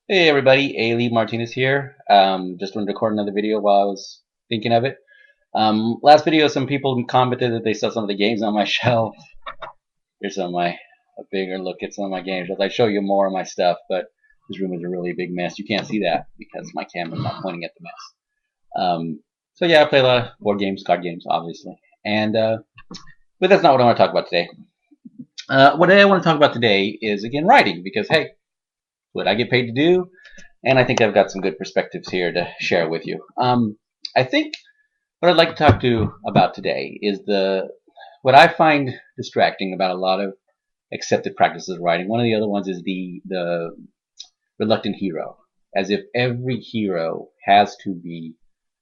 Hey everybody, Martinez here. Just wanted to record another video while I was thinking of it. Last video, some people commented that they saw some of the games on my shelf. Here's some of a bigger look at some of my games. As I show you more of my stuff, but this room is a really big mess. You can't see that because my camera's not pointing at the mess. So yeah, I play a lot of board games, card games, obviously, and but that's not what I want to talk about today. What I want to talk about today is again writing because hey, what I get paid to do, and I think I've got some good perspectives here to share with you. I think what I'd like to talk to about today is the what I find distracting about a lot of accepted practices of writing. One of the other ones is the reluctant hero, as if every hero has to be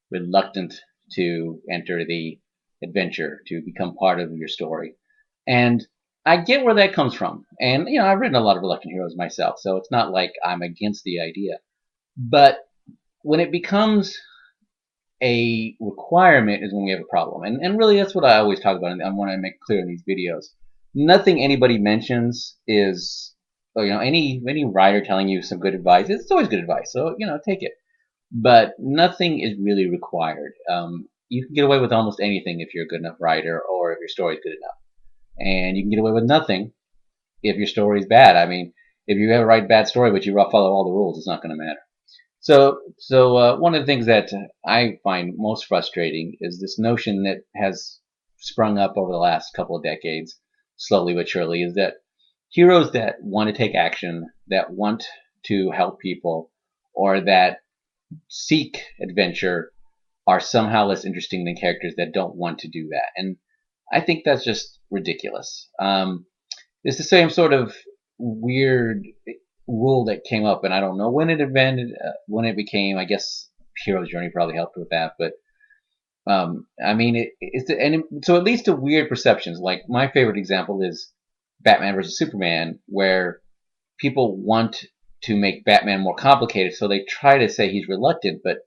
reluctant to enter the adventure, to become part of your story. And I get where that comes from. And, I've written a lot of reluctant heroes myself, so it's not like I'm against the idea. But when it becomes a requirement is when we have a problem. And really, that's what I always talk about, and I want to make clear in these videos. Nothing anybody mentions is, any writer telling you some good advice. It's always good advice, so take it. But nothing is really required. You can get away with almost anything if you're a good enough writer or if your story is good enough, and you can get away with nothing if your story is bad. I mean, if you ever write a bad story but you follow all the rules, it's not going to matter. So one of the things that I find most frustrating is this notion that has sprung up over the last couple of decades, slowly but surely, is that heroes that want to take action, that want to help people, or that seek adventure are somehow less interesting than characters that don't want to do that. And I think that's just ridiculous. It's the same sort of weird rule that came up, and I don't know when it invented, when it became. I guess Hero's Journey probably helped with that, but I mean, so it leads to weird perceptions. Like my favorite example is Batman versus Superman, where people want to make Batman more complicated, so they try to say he's reluctant, but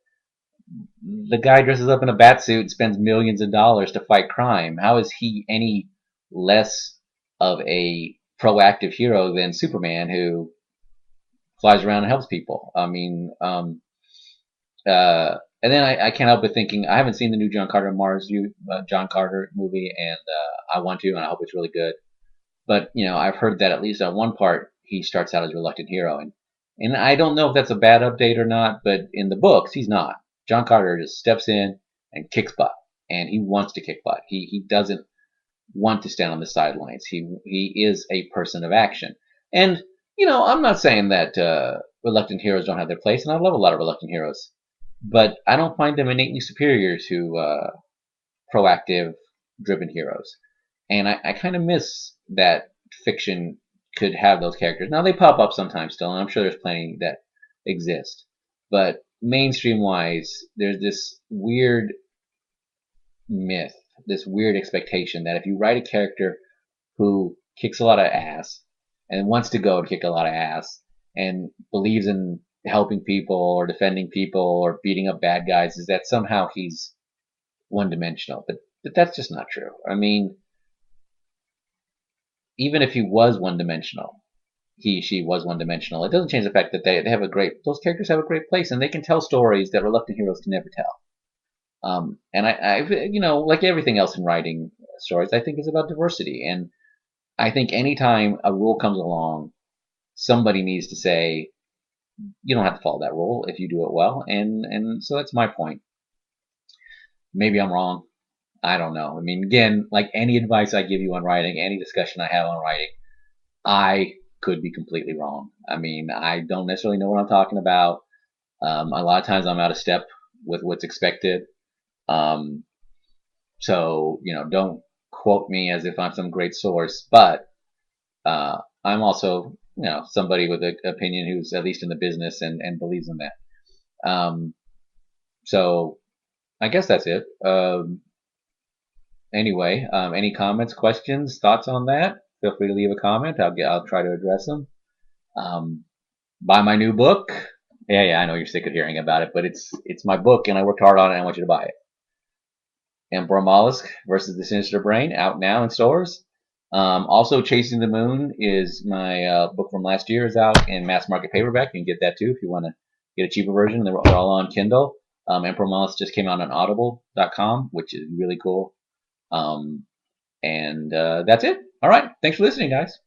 the guy dresses up in a bat suit and spends millions of dollars to fight crime. How is he any less of a proactive hero than Superman, who flies around and helps people? I mean, and then I can't help but thinking I haven't seen the new John Carter movie, and I want to, and I hope it's really good. But I've heard that at least on one part he starts out as a reluctant hero, and I don't know if that's a bad update or not. But in the books, he's not. John Carter just steps in and kicks butt, and he wants to kick butt. He doesn't want to stand on the sidelines. He is a person of action, and I'm not saying that reluctant heroes don't have their place, and I love a lot of reluctant heroes, but I don't find them innately superior to proactive, driven heroes. And I kind of miss that fiction could have those characters. Now they pop up sometimes still, and I'm sure there's plenty that exist. But mainstream wise, there's this weird myth, this weird expectation that if you write a character who kicks a lot of ass and wants to go and kick a lot of ass and believes in helping people or defending people or beating up bad guys, is that somehow he's one dimensional. But that's just not true. I mean, even if he was one dimensional, she was one dimensional, it doesn't change the fact that they have those characters have a great place, and they can tell stories that reluctant heroes can never tell. And like everything else in writing stories, I think it's about diversity. And I think anytime a rule comes along, somebody needs to say, you don't have to follow that rule if you do it well. And so that's my point. Maybe I'm wrong. I don't know. I mean, again, like any advice I give you on writing, any discussion I have on writing, I could be completely wrong. I mean, I don't necessarily know what I'm talking about. A lot of times I'm out of step with what's expected. Um, so, don't quote me as if I'm some great source, but I'm also, somebody with an opinion who's at least in the business and believes in that. So I guess that's it. Anyway, any comments, questions, thoughts on that? Feel free to leave a comment. I'll try to address them. Buy my new book. Yeah, I know you're sick of hearing about it, but it's my book, and I worked hard on it, and I want you to buy it. Emperor Mollusk versus the Sinister Brain, out now in stores. Also, Chasing the Moon is my book from last year, is out in mass market paperback. You can get that too if you want to get a cheaper version. They're all on Kindle. EmperorMollusk's just came out on Audible.com, which is really cool. And that's it. All right. Thanks for listening, guys.